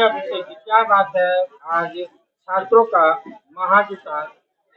बताइए अभिषेक जी, क्या बात है आज छात्रों का महाजुटान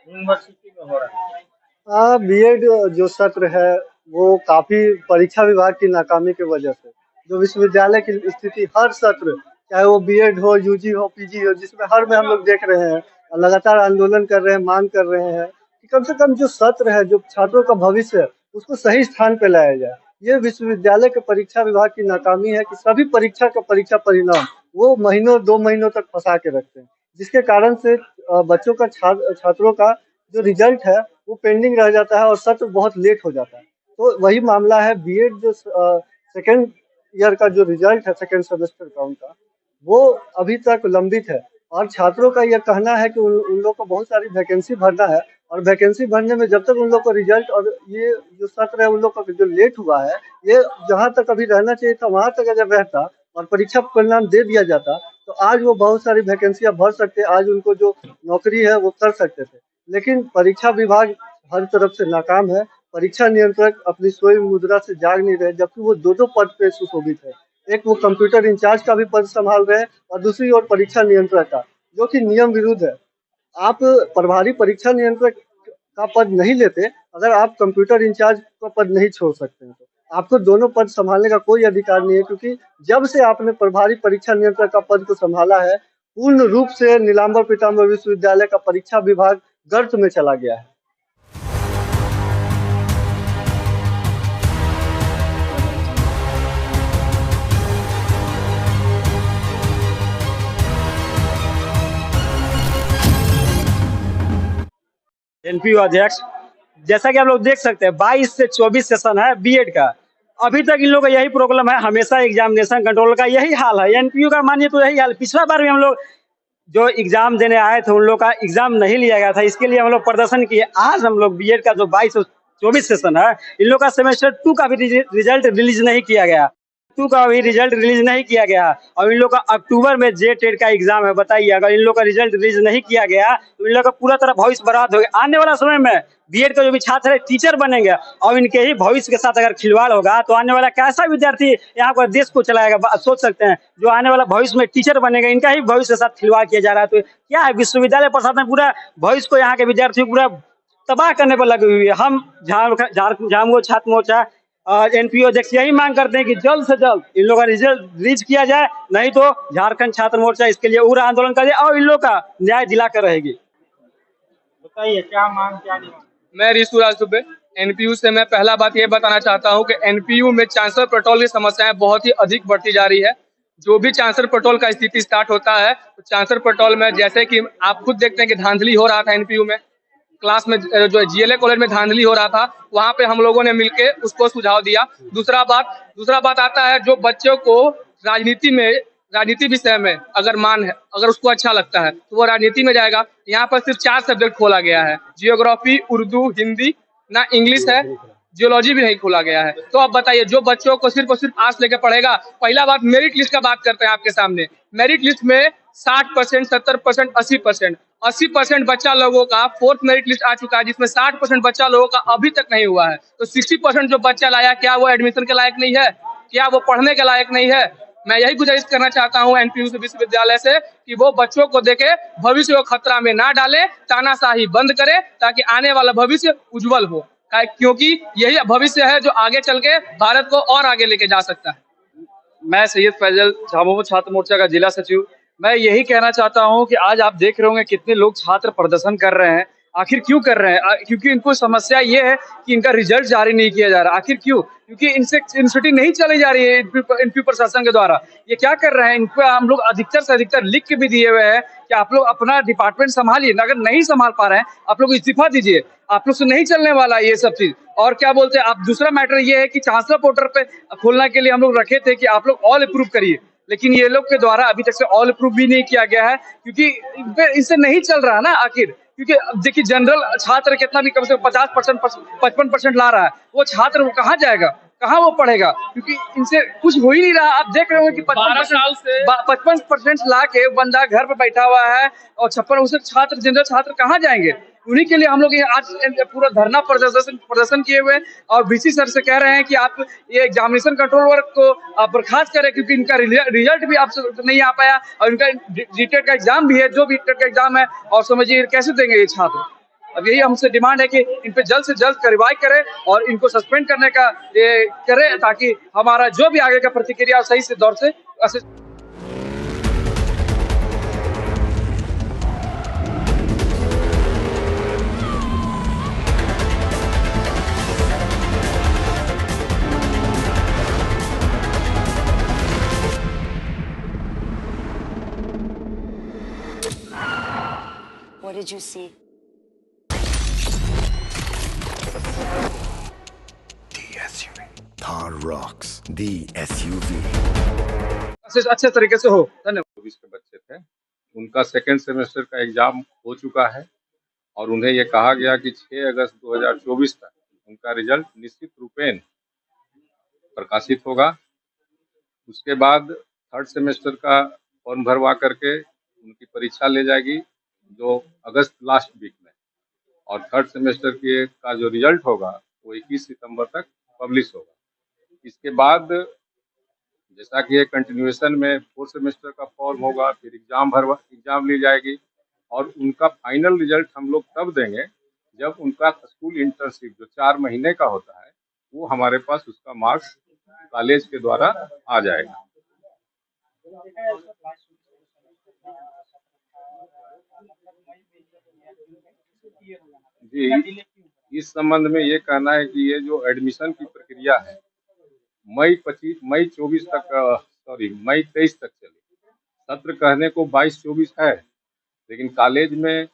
यूनिवर्सिटी में हो रहा है। हाँ, बीएड जो सत्र है वो काफी परीक्षा विभाग की नाकामी की वजह से जो विश्वविद्यालय की स्थिति हर सत्र, चाहे वो बीएड हो, यूजी हो, पीजी हो, जिसमें हर में हम लोग देख रहे हैं और लगातार आंदोलन कर रहे हैं, मांग कर रहे हैं कि कम से कम जो सत्र है, जो छात्रों का भविष्य है, उसको सही स्थान पे लाया जाए। ये विश्वविद्यालय के परीक्षा विभाग की नाकामी है कि सभी परीक्षा का परीक्षा परिणाम वो महीनों 2 महीनों तक फंसा के रखते हैं, जिसके कारण से बच्चों का छात्रों का जो रिजल्ट है वो पेंडिंग रह जाता है और सत्र बहुत लेट हो जाता है। तो वही मामला है बीएड जो सेकेंड ईयर का जो रिजल्ट है, सेकेंड सेमेस्टर का उनका, वो अभी तक लंबित है। और छात्रों का यह कहना है कि उन लोग को बहुत सारी वैकेंसी भरना है और वैकेंसी भरने में जब तक उन लोग को रिजल्ट और ये जो सत्र है उन लोग का जो लेट हुआ है, ये जहाँ तक अभी रहना चाहिए था वहां तक अगर रहता और परीक्षा परिणाम दे दिया जाता तो आज वो बहुत सारी वैकेंसियां भर सकते, आज उनको जो नौकरी है वो कर सकते थे। लेकिन परीक्षा विभाग हर तरफ से नाकाम है। परीक्षा नियंत्रक अपनी सोई मुद्रा से जाग नहीं रहे, जबकि वो दो पद पे सुशोभित है। एक वो कंप्यूटर इंचार्ज का भी पद संभाल रहे हैं और दूसरी ओर परीक्षा नियंत्रक का, जो कि नियम विरुद्ध है। आप प्रभारी परीक्षा नियंत्रक का पद नहीं लेते अगर आप कंप्यूटर इंचार्ज का पद नहीं छोड़ सकते हैं, तो आपको दोनों पद संभालने का कोई अधिकार नहीं है, क्योंकि जब से आपने प्रभारी परीक्षा नियंत्रक का पद को संभाला है, पूर्ण रूप से नीलांबर पीताम्बर विश्वविद्यालय का परीक्षा विभाग गर्त में चला गया है। एनपीयू अध्यक्ष, जैसा कि आप लोग देख सकते हैं 22 से 24 सेशन है बीएड का। अभी तक इन लोगों का यही प्रॉब्लम है, हमेशा एग्जामिनेशन कंट्रोल का यही हाल है। एनपीयू का मानिए तो यही हाल, पिछला बार भी हम लोग जो एग्जाम देने आए थे उन लोग का एग्जाम नहीं लिया गया था, इसके लिए हम लोग प्रदर्शन किए। आज हम लोग बीएड का जो 22 और 24 सेशन है, इन लोग का सेमेस्टर 2 का भी रिजल्ट रिलीज नहीं किया गया, 2 का भी रिजल्ट रिलीज नहीं किया गया। और इन लोग का अक्टूबर में जे टेट का एग्जाम है। बताइए, अगर इन लोग का रिजल्ट रिलीज नहीं किया गया तो इन लोग का पूरा तरह भविष्य बर्बाद हो गया। आने वाला समय में बीएड का जो भी छात्र है टीचर बनेंगे और इनके ही भविष्य के साथ अगर खिलवाड़ होगा तो आने वाला कैसा विद्यार्थी यहाँ पर देश को चलाएगा, सोच सकते हैं। जो आने वाला भविष्य में टीचर बनेगा, इनका ही भविष्य के साथ खिलवाड़ किया जा रहा है। तो क्या है, विश्वविद्यालय प्रशासन पूरा भविष्य को यहाँ के विद्यार्थियों को पूरा तबाह करने पर लगी हुई है। हम झामुमो छात्र मोर्चा और एनपीओ अध्यक्ष यही मांग करते हैं कि जल्द से जल्द इन लोगों का रिजल्ट रिलीज किया जाए, नहीं तो झारखंड छात्र मोर्चा इसके लिए उग्र आंदोलन करे और इन लोग का न्याय दिलाकर रहेगी। बताइए क्या मांग, क्या नहीं। मैं ऋषुराज दुबे एनपीयू से। मैं पहला बात ये बताना चाहता हूँ कि एनपीयू में चांसलर पेट्रोल की समस्याएं बहुत ही अधिक बढ़ती जा रही है। जो भी चांसलर पेट्रोल का स्थिति स्टार्ट होता है तो चांसलर पेट्रोल में जैसे कि आप खुद देखते हैं कि धांधली हो रहा था एनपीयू में, क्लास में जो जीएलए कॉलेज में धांधली हो रहा था, वहां पे हम लोगों ने मिलके उसको सुझाव दिया। दूसरा बात आता है, जो बच्चों को राजनीति विषय में अगर उसको अच्छा लगता है तो वो राजनीति में जाएगा। यहाँ पर सिर्फ 4 सब्जेक्ट खोला गया है, जियोग्राफी, उर्दू, हिंदी, ना इंग्लिश है, जियोलॉजी भी नहीं खोला गया है। तो अब बताइए, जो बच्चों को सिर्फ और सिर्फ आर्ट्स लेके पढ़ेगा। पहला बात, मेरिट लिस्ट का बात करते हैं आपके सामने। मेरिट लिस्ट में 60%, 70%, 80%, 80% बच्चा लोगों का फोर्थ मेरिट लिस्ट आ चुका है, जिसमें 60% बच्चा लोगों का अभी तक नहीं हुआ है। तो 60% जो बच्चा लाया, क्या वो एडमिशन के लायक नहीं है? क्या वो पढ़ने के लायक नहीं है? मैं यही गुजारिश करना चाहता हूं एनपीयू विश्वविद्यालय से कि वो बच्चों को देखे, भविष्य को खतरा में ना डाले, तानाशाही बंद करे, ताकि आने वाला भविष्य उज्जवल हो, क्योंकि यही भविष्य है जो आगे चल के भारत को और आगे लेके जा सकता है। मैं सैयद फैजल, झामुमो छात्र मोर्चा का जिला सचिव। मैं यही कहना चाहता हूं कि आज आप देख रहे होंगे कितने लोग छात्र प्रदर्शन कर रहे हैं। आखिर क्यों कर रहे हैं? क्योंकि इनको समस्या ये है कि इनका रिजल्ट जारी नहीं किया जा रहा। आखिर क्यों? क्योंकि इनसे यूनिवर्सिटी नहीं चलाई जा रही है एनपीयू प्रशासन के द्वारा। ये क्या कर रहे हैं, इनको हम लोग अधिकतर से अधिकतर लिख के भी दिए हुए हैं कि आप लोग अपना डिपार्टमेंट संभालिए, अगर नहीं संभाल पा रहे हैं आप लोग इस्तीफा दीजिए, आप लोग से नहीं चलने वाला है ये सब चीज। और क्या बोलते हैं आप, दूसरा मैटर ये है कि चांसलर पोर्टल पे खोलने के लिए हम लोग रखे थे कि आप लोग ऑल अप्रूव करिए, लेकिन ये लोग के द्वारा अभी तक से ऑल अप्रूव भी नहीं किया गया है, क्योंकि इससे नहीं चल रहा ना आखिर। क्योंकि देखिए, जनरल छात्र कितना भी कम से कम 50%, 55% ला रहा है, वो छात्र वो कहाँ जाएगा, कहाँ वो पढ़ेगा? क्योंकि इनसे कुछ हो ही नहीं रहा। आप देख रहे हो कि 55% ला के बंदा घर पे बैठा हुआ है और 56 जनरल छात्र कहाँ जाएंगे? उन्हीं के लिए हम लोग ये आज पूरा धरना प्रदर्शन किए हुए हैं और वीसी सर से कह रहे हैं कि आप ये एग्जामिनेशन कंट्रोल वर्क को आप बर्खास्त करें, क्योंकि इनका रिजल्ट भी आपसे नहीं आ पाया और इनका जीटेट का एग्जाम भी है, जो भी टेट का एग्जाम है, और समझिए कैसे देंगे ये छात्र। अब यही हमसे डिमांड है कि इन पे जल्द से जल्द कार्रवाई करें और इनको सस्पेंड करने का ये करें, ताकि हमारा जो भी आगे का प्रतिक्रिया सही से दौर से What did you see? The SUV. Thar Rocks. The SUV. अच्छे तरीके से हो। धन्यवाद। 24 के बच्चे थे, उनका सेकेंड सेमेस्टर का एग्जाम हो चुका है और उन्हें ये कहा गया कि 6 अगस्त 2024 तक उनका रिजल्ट निश्चित रूपेण प्रकाशित होगा। उसके बाद थर्ड सेमेस्टर का फॉर्म भरवा करके उनकी परीक्षा ले जाएगी जो अगस्त लास्ट वीक में, और थर्ड सेमेस्टर के का जो रिजल्ट होगा वो 21 सितंबर तक पब्लिश होगा। इसके बाद जैसा कि ये कंटिन्यूएशन में फोर्थ सेमेस्टर का फॉर्म होगा, फिर एग्जाम ली जाएगी और उनका फाइनल रिजल्ट हम लोग तब देंगे जब उनका स्कूल इंटर्नशिप जो 4 महीने का होता है वो हमारे पास उसका मार्क्स कॉलेज के द्वारा आ जाएगा। जी, इस संबंध में ये कहना है कि ये जो एडमिशन की प्रक्रिया है मई 23 तक चली। सत्र कहने को 22-24 है, लेकिन कॉलेज में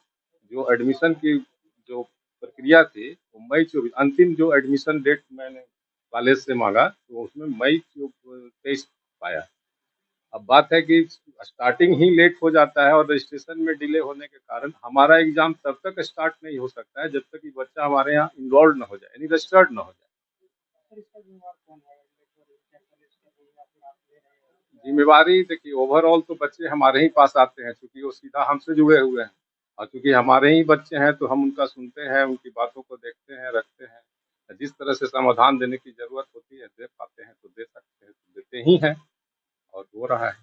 जो एडमिशन की जो प्रक्रिया थी वो मई 24, अंतिम जो एडमिशन डेट मैंने कॉलेज से मांगा तो उसमें मई 23 पाया। अब बात है कि स्टार्टिंग ही लेट हो जाता है और रजिस्ट्रेशन में डिले होने के कारण हमारा एग्जाम तब तक स्टार्ट नहीं हो सकता है जब तक कि बच्चा हमारे यहाँ इन्वॉल्व न हो जाए, यानी रजिस्टर्ड न हो जाए। जिम्मेवारी देखिए, ओवरऑल तो बच्चे हमारे ही पास आते हैं क्योंकि वो सीधा हमसे जुड़े हुए हैं और क्योंकि हमारे ही बच्चे हैं तो हम उनका सुनते हैं, उनकी बातों को देखते हैं, रखते हैं। जिस तरह से समाधान देने की जरूरत होती है दे पाते हैं तो दे सकते हैं, तो देते ही हैं और हो रहा है।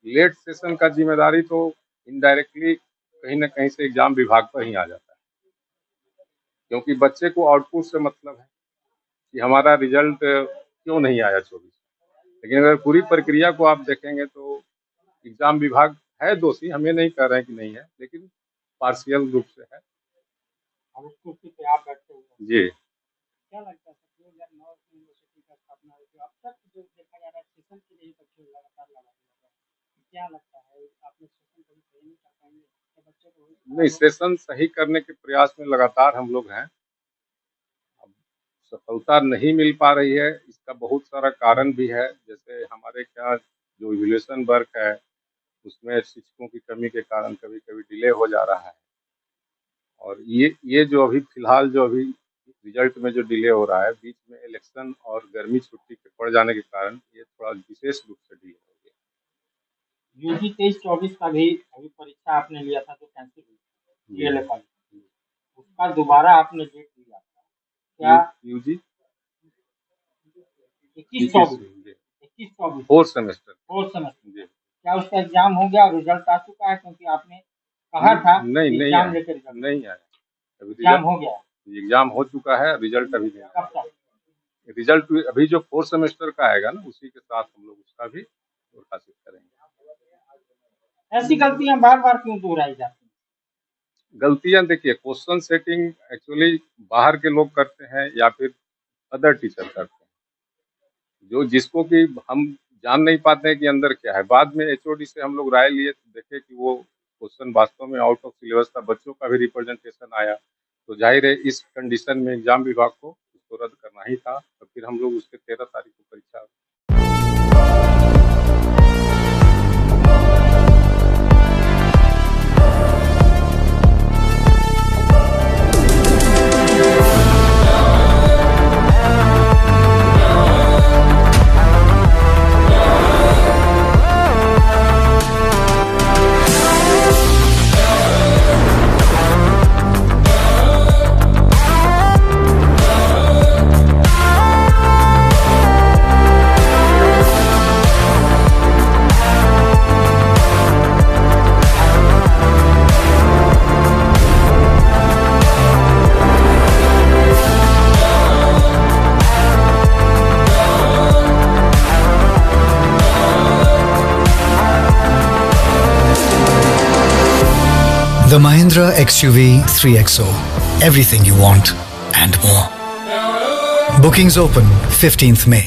लेट सेशन का जिम्मेदारी तो इनडायरेक्टली कहीं ना कहीं से एग्जाम विभाग पर ही आ जाता है, क्योंकि बच्चे को आउटपुट से मतलब है कि हमारा रिजल्ट क्यों नहीं आया 24। लेकिन अगर पूरी प्रक्रिया को आप देखेंगे तो एग्जाम विभाग है दोषी, हमें नहीं कह रहे हैं कि नहीं है, लेकिन पार्शियल रूप से है। अब उस कुर्सी पे आप बैठे हुए हैं। जी, क्या लगता है 2009 यूनिवर्सिटी का स्थापना हुई थी, अब तक जो देखा जा रहा है सेशन के लिए बच्चे लगातार लगा दिया है, क्या लगता है आपने सेशन कभी सही नहीं कर पाएंगे तो बच्चे को? नहीं, सेशन सही करने के प्रयास में लगातार हम लोग हैं। अब सफलता नहीं मिल पा रही है, इसका बहुत सारा कारण भी है। जैसे हमारे क्या जो इवैल्यूएशन वर्क है उसमें शिक्षकों की कमी के कारण कभी कभी डिले हो जा रहा है, और ये जो अभी फिलहाल जो अभी रिजल्ट में जो डिले हो रहा है, बीच में इलेक्शन और गर्मी छुट्टी के पड़ जाने के कारण ये थोड़ा विशेष रूप से डिले हो गया। यूजी 23-24 का भी अभी परीक्षा आपने लिया था तो कैंसिल हुई डीएलएड वाली, उसका दोबारा आपने डेट दिया था क्या? यूजी 21-24 फोर्थ सेमेस्टर जी, क्या उसका एग्जाम हो गया और रिजल्ट आ चुका है? क्योंकि आपने कहा था नहीं एग्जाम आया, लेकर रिजल्ट नहीं आया। अभी एग्जाम हो गया, एग्जाम हो चुका है, रिजल्ट अभी नहीं आया। कब तक? रिजल्ट अभी जो फोर्थ सेमेस्टर का आएगा ना उसी के साथ हम लोग उसका भी प्रकाशित करेंगे। ऐसी गलतियां बार बार क्यों दोहराई जाती हैं? गलतियां देखिए, क्वेश्चन सेटिंग एक्चुअली बाहर के लोग करते हैं या फिर अदर टीचर करते हैं, जो जिसको कि हम जान नहीं पाते हैं कि अंदर क्या है। बाद में एचओडी से हम लोग राय लिए तो देखे कि वो क्वेश्चन वास्तव में आउट ऑफ सिलेबस था, बच्चों का भी रिप्रेजेंटेशन आया, तो जाहिर है इस कंडीशन में एग्जाम विभाग को उसको रद्द करना ही था। तो फिर हम लोग उसके 13 तारीख को परीक्षा The Mahindra XUV 3XO. Everything you want and more. Bookings open 15th May.